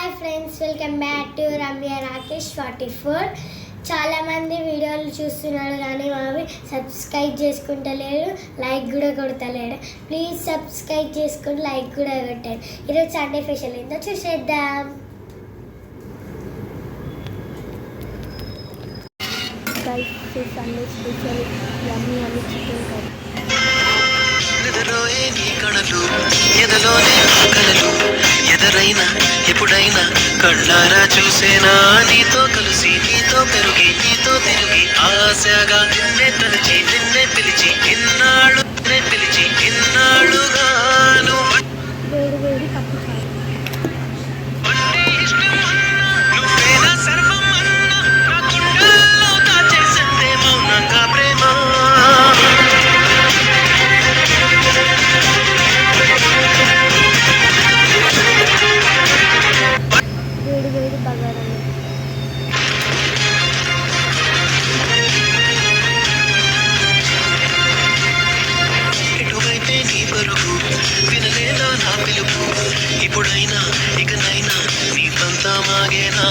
Hi friends, welcome back to Ramya Rakesh 44. చాలామంది వీడియోలు చూస్తున్నారు కానీ మావి సబ్స్క్రైబ్ చేసుకుంటలేరు, లైక్ కూడా కొడతలేరు. ప్లీజ్ సబ్స్క్రైబ్ చేసుకుని లైక్ కూడా కొట్టారు. ఈరోజు సండే స్పెషల్ ఏంటో చూసేద్దాం. సండే స్పెషల్ యమ్మీ అని చికెన్ కర్రీ. నిద్రలోనే నీ కళలు ఎదలోనే కళలు ఎదరైనా ఎప్పుడైనా కళ్ళారా చూసేనా నీతో కలిసి నీతో పెరిగి నీతో తిరిగి ఆశగా నిన్నే తలచి నిన్నే పిలిచి ఇన్నాళ్ళు పిలిచి ఇన్నాళ్ళుగాను వేడి వేడి పప్పు నువ్వేనా సర్వం అన్న నా గుండెల్లో దాచేసిందే మౌనంగా ప్రేమ. వేడి వేడి బగారా. ఎటువైతే నీ పరుగు వినలేదా నా పిలుపు ఇప్పుడైనా ఇకనైనా నీ పంతా మాగేనా